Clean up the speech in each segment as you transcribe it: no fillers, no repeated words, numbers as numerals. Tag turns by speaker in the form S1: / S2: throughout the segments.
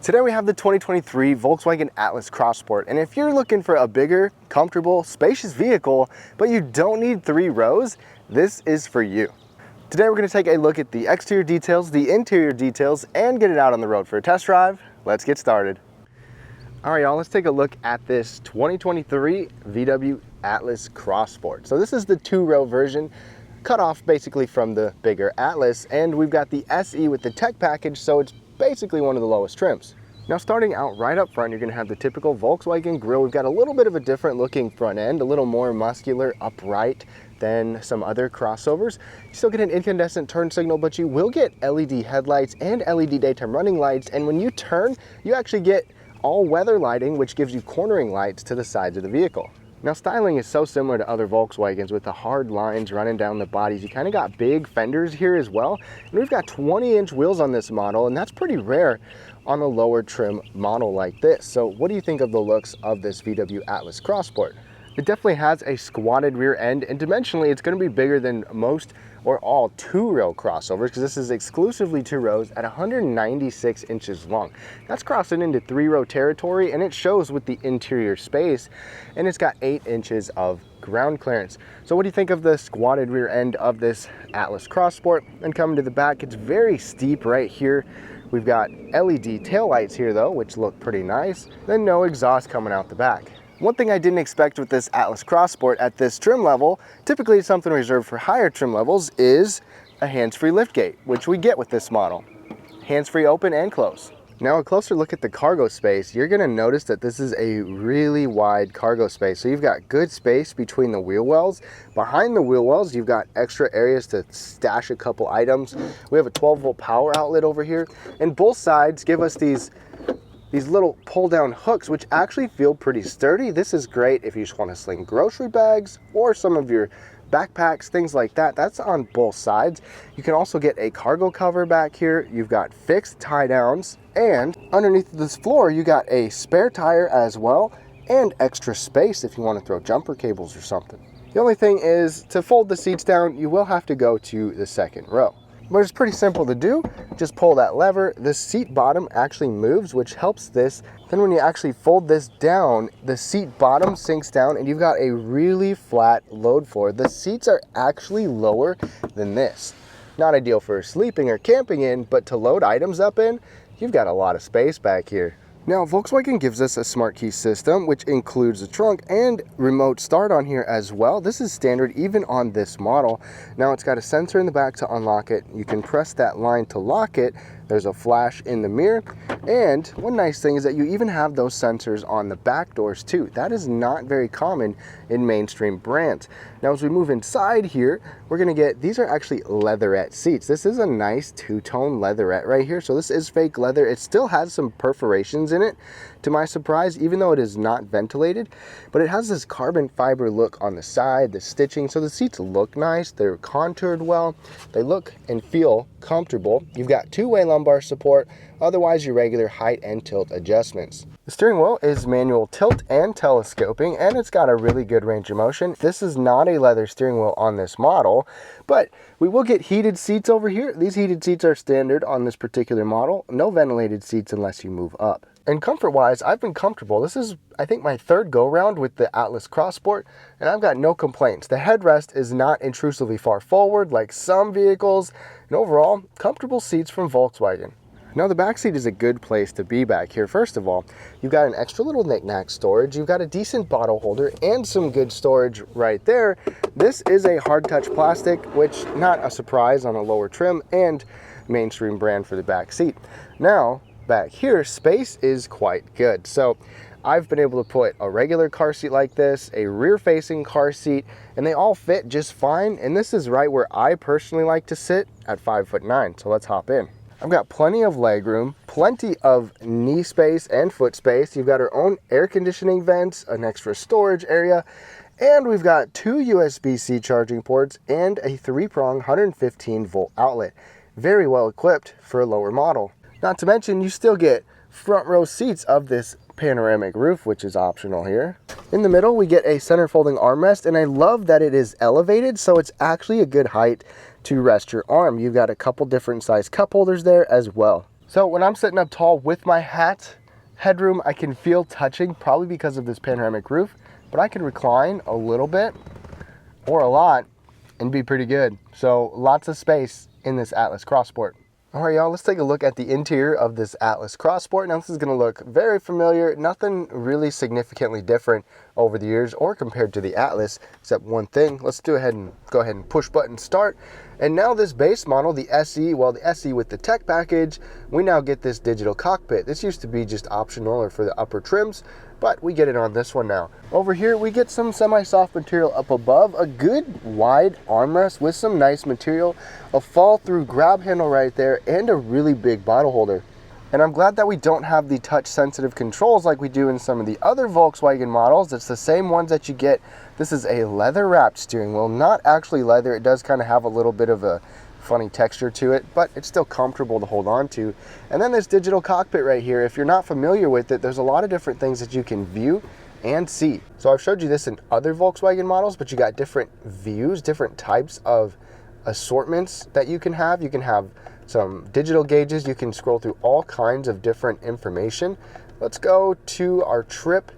S1: Today we have the 2023 Volkswagen Atlas Cross Sport, and if you're looking for a bigger, comfortable, spacious vehicle, but you don't need 3 rows, this is for you. Today we're going to take a look at the exterior details, the interior details, and get it out on the road for a test drive. Let's get started. All right, y'all, let's take a look at this 2023 VW Atlas Cross Sport. So this is the 2-row version, cut off basically from the bigger Atlas, and we've got the SE with the tech package, so it's basically one of the lowest trims. Now starting out right up front, you're going to have the typical Volkswagen grille. We've got a little bit of a different looking front end, a little more muscular, upright than some other crossovers. You still get an incandescent turn signal, but you will get LED headlights and LED daytime running lights, and when you turn, you actually get all-weather lighting, which gives you cornering lights to the sides of the vehicle. Now styling is so similar to other Volkswagens with the hard lines running down the bodies. You kind of got big fenders here as well. And we've got 20-inch wheels on this model, and that's pretty rare on a lower trim model like this. So what do you think of the looks of this VW Atlas Cross Sport? It definitely has a squatted rear end, and dimensionally it's going to be bigger than most or all 2-row crossovers, because this is exclusively 2 rows at 196 inches long. That's crossing into 3-row territory, and it shows with the interior space, and it's got 8 inches of ground clearance. So what do you think of the squatted rear end of this Atlas Cross Sport? And coming to the back, it's very steep right here. We've got LED taillights here though, which look pretty nice. Then no exhaust coming out the back. One thing I didn't expect with this Atlas Cross Sport at this trim level, typically something reserved for higher trim levels, is a hands-free liftgate, which we get with this model. Hands-free open and close. Now a closer look at the cargo space, you're going to notice that this is a really wide cargo space. So you've got good space between the wheel wells. Behind the wheel wells, you've got extra areas to stash a couple items. We have a 12-volt power outlet over here, and both sides give us these little pull-down hooks, which actually feel pretty sturdy. This is great if you just want to sling grocery bags or some of your backpacks, things like that. That's on both sides. You can also get a cargo cover back here. You've got fixed tie downs, and underneath this floor, you got a spare tire as well, and extra space if you want to throw jumper cables or something. The only thing is, to fold the seats down, you will have to go to the second row. But it's pretty simple to do. Just pull that lever. The seat bottom actually moves, which helps this. Then when you actually fold this down, the seat bottom sinks down and you've got a really flat load floor. The seats are actually lower than this. Not ideal for sleeping or camping in, but to load items up in, you've got a lot of space back here. Now, Volkswagen gives us a smart key system, which includes a trunk and remote start on here as well. This is standard even on this model. Now, it's got a sensor in the back to unlock it. You can press that line to lock it. There's a flash in the mirror. And one nice thing is that you even have those sensors on the back doors too. That is not very common in mainstream brands. Now, as we move inside here, we're gonna get, these are actually leatherette seats. This is a nice 2-tone leatherette right here. So this is fake leather. It still has some perforations in it, to my surprise, even though it is not ventilated, but it has this carbon fiber look on the side, the stitching. So the seats look nice. They're contoured well. They look and feel comfortable. You've got 2-way lumbar support, otherwise your regular height and tilt adjustments. The steering wheel is manual tilt and telescoping, and it's got a really good range of motion. This is not a leather steering wheel on this model, but we will get heated seats over here. These heated seats are standard on this particular model. No ventilated seats unless you move up. And comfort-wise, I've been comfortable. This is, I think, my 3rd go-round with the Atlas Cross Sport, and I've got no complaints. The headrest is not intrusively far forward like some vehicles, and overall, comfortable seats from Volkswagen. Now the back seat is a good place to be back here. First of all, you've got an extra little knick-knack storage, you've got a decent bottle holder, and some good storage right there. This is a hard-touch plastic, which not a surprise on a lower trim and mainstream brand for the back seat. Now, back here, space is quite good. So I've been able to put a regular car seat like this, a rear-facing car seat, and they all fit just fine. And this is right where I personally like to sit at 5'9". So let's hop in. I've got plenty of leg room, plenty of knee space and foot space. You've got our own air conditioning vents, an extra storage area, and we've got 2 USB-C charging ports and a 3-prong 115-volt outlet. Very well equipped for a lower model. Not to mention, you still get front row seats of this panoramic roof, which is optional here. In the middle, we get a center folding armrest, and I love that it is elevated, so it's actually a good height to rest your arm. You've got a couple different size cup holders there as well. So when I'm sitting up tall with my hat, headroom I can feel touching, probably because of this panoramic roof, but I can recline a little bit or a lot and be pretty good. So lots of space in this Atlas Cross Sport. All right, y'all, let's take a look at the interior of this Atlas Cross Sport. Now, this is gonna look very familiar, nothing really significantly different over the years or compared to the Atlas, except one thing. Let's go ahead and push button start. And now this base model, the SE, well, the SE with the tech package, we now get this digital cockpit. This used to be just optional or for the upper trims, but we get it on this one now. Over here, we get some semi-soft material up above, a good wide armrest with some nice material, a fall-through grab handle right there, and a really big bottle holder. And I'm glad that we don't have the touch-sensitive controls like we do in some of the other Volkswagen models. It's the same ones that you get. This is a leather-wrapped steering wheel, not actually leather. It does kind of have a little bit of a funny texture to it, but it's still comfortable to hold on to. And then this digital cockpit right here, if you're not familiar with it, there's a lot of different things that you can view and see. So I've showed you this in other Volkswagen models, but you got different views, different types of assortments that you can have. You can have some digital gauges. You can scroll through all kinds of different information. Let's go to our trip,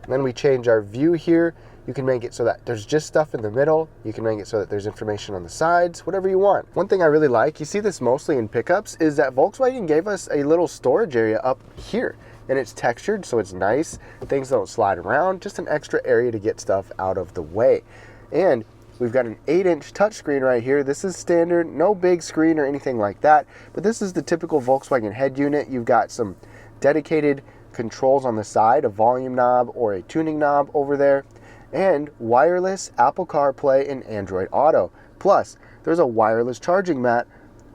S1: and then we change our view here. You can make it so that there's just stuff in the middle. You can make it so that there's information on the sides, whatever you want. One thing I really like, you see this mostly in pickups, is that Volkswagen gave us a little storage area up here. And it's textured, so it's nice. Things don't slide around, just an extra area to get stuff out of the way. And we've got an 8-inch touchscreen right here. This is standard, no big screen or anything like that, but this is the typical Volkswagen head unit. You've got some dedicated controls on the side, a volume knob or a tuning knob over there, and wireless Apple CarPlay and Android Auto. Plus, there's a wireless charging mat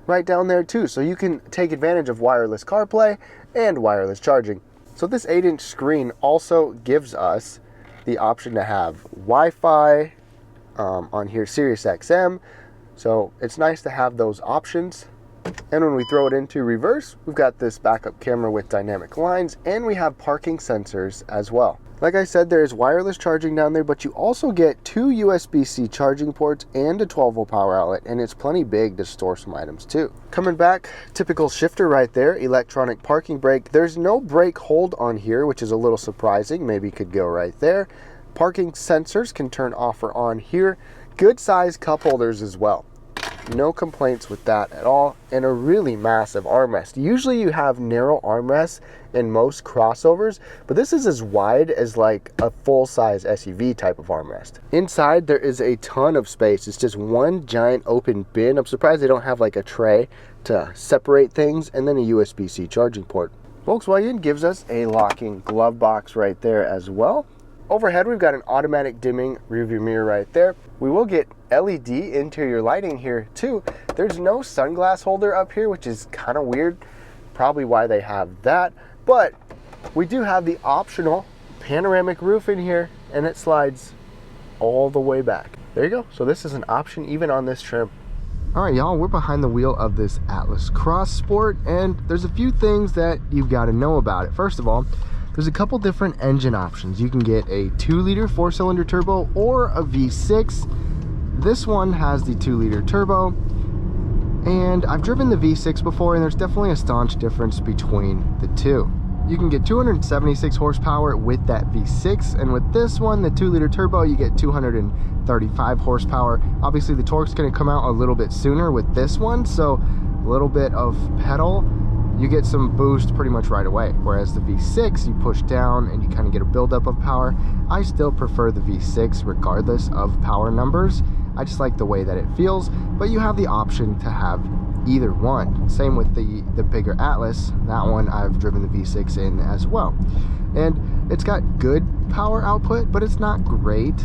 S1: right down there too, so you can take advantage of wireless CarPlay and wireless charging. So this 8-inch screen also gives us the option to have Wi-Fi on here, Sirius XM, so it's nice to have those options. And when we throw it into reverse, we've got this backup camera with dynamic lines, and we have parking sensors as well. Like I said, there's wireless charging down there, but you also get 2 USB-C charging ports and a 12-volt power outlet, and it's plenty big to store some items too. Coming back, typical shifter right there, electronic parking brake. There's no brake hold on here, which is a little surprising. Maybe it could go right there. Parking sensors can turn off or on here. Good size cup holders as well. No complaints with that at all, and a really massive armrest. Usually you have narrow armrests in most crossovers, but this is as wide as like a full-size SUV type of armrest. Inside there is a ton of space. It's just one giant open bin. I'm surprised they don't have like a tray to separate things, and then a USB-C charging port. Volkswagen gives us a locking glove box right there as well. Overhead, we've got an automatic dimming rearview mirror right there. We will get LED interior lighting here too. There's no sunglass holder up here, which is kind of weird. Probably why they have that. But we do have the optional panoramic roof in here, and it slides all the way back. There you go. So this is an option even on this trim. All right, y'all, we're behind the wheel of this Atlas Cross Sport, and there's a few things that you've got to know about it. First of all, there's a couple different engine options. You can get a 2-liter 4-cylinder turbo or a V6. This one has the 2-liter turbo, and I've driven the V6 before, and there's definitely a staunch difference between the two. You can get 276 horsepower with that V6, and with this one, the 2-liter turbo, you get 235 horsepower. Obviously, the torque's going to come out a little bit sooner with this one, so a little bit of pedal, you get some boost pretty much right away. Whereas the V6, you push down and you kind of get a buildup of power. I still prefer the V6 regardless of power numbers. I just like the way that it feels, but you have the option to have either one. Same with the bigger Atlas. That one I've driven the V6 in as well. And it's got good power output, but it's not great.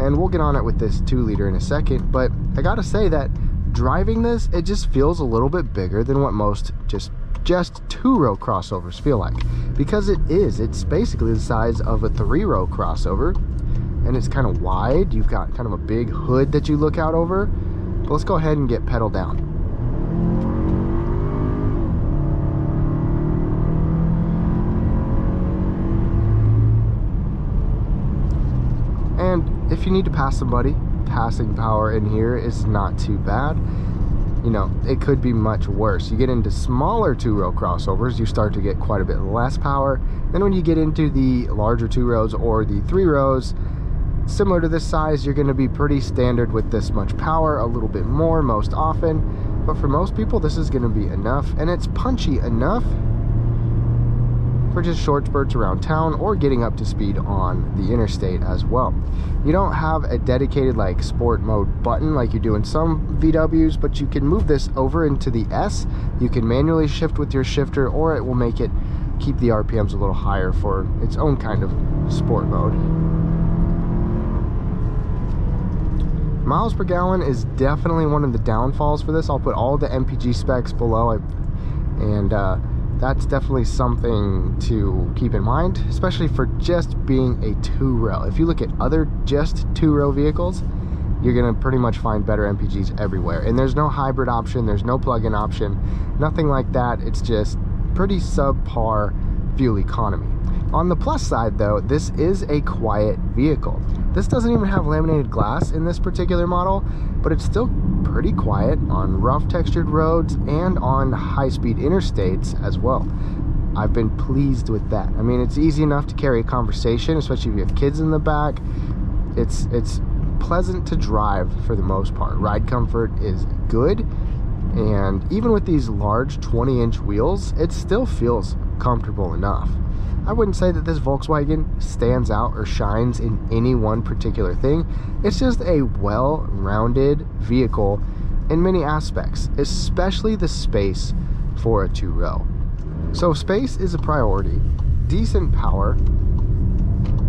S1: And we'll get on it with this 2-liter in a second, but I gotta say that driving this, it just feels a little bit bigger than what most just 2-row crossovers feel like, because it's basically the size of a 3-row crossover, and it's kind of wide. You've got kind of a big hood that you look out over. But let's go ahead and get pedal down. And if you need to pass somebody, passing power in here is not too bad. you know, it could be much worse. You get into smaller two-row crossovers, you start to get quite a bit less power. Then when you get into the larger two rows or the three rows, similar to this size, you're going to be pretty standard with this much power, a little bit more most often. But for most people, this is going to be enough, and it's punchy enough for just short spurts around town or getting up to speed on the interstate as well. You don't have a dedicated like sport mode button like you do in some VWs, but you can move this over into the S. You can manually shift with your shifter, or it will make it keep the RPMs a little higher for its own kind of sport mode. Miles per gallon is definitely one of the downfalls for this. I'll put all the MPG specs below, that's definitely something to keep in mind, especially for just being a two-row. If you look at other just two-row vehicles, you're gonna pretty much find better MPGs everywhere. And there's no hybrid option, there's no plug-in option, nothing like that. It's just pretty subpar fuel economy. On the plus side though, this is a quiet vehicle. This doesn't even have laminated glass in this particular model, but it's still pretty quiet on rough textured roads and on high-speed interstates as well. I've been pleased with that. I mean, it's easy enough to carry a conversation, especially if you have kids in the back. It's pleasant to drive for the most part. Ride comfort is good, and even with these large 20-inch wheels, it still feels comfortable enough. I wouldn't say that this Volkswagen stands out or shines in any one particular thing. It's just a well-rounded vehicle in many aspects, especially the space for a two-row. So if space is a priority, decent power,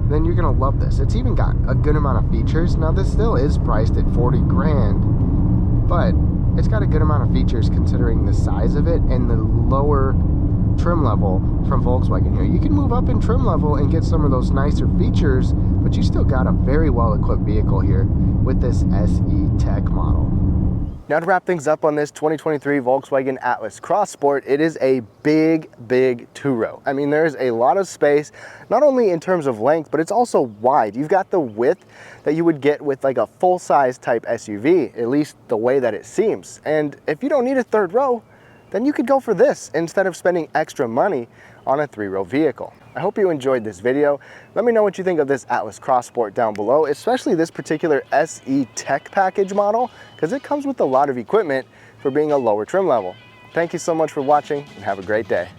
S1: then you're gonna love this. It's even got a good amount of features. Now this still is priced at 40 grand, but it's got a good amount of features considering the size of it and the lower trim level from Volkswagen here. You can move up in trim level and get some of those nicer features, but you still got a very well equipped vehicle here with this SE Tech model. Now to wrap things up on this 2023 Volkswagen Atlas Cross Sport, it is a big two-row. I mean, there's a lot of space, not only in terms of length, but it's also wide. You've got the width that you would get with like a full-size type SUV, at least the way that it seems. And if you don't need a third row, then you could go for this instead of spending extra money on a three-row vehicle. I hope you enjoyed this video. Let me know what you think of this Atlas Cross Sport down below, especially this particular SE Tech package model, because it comes with a lot of equipment for being a lower trim level. Thank you so much for watching and have a great day.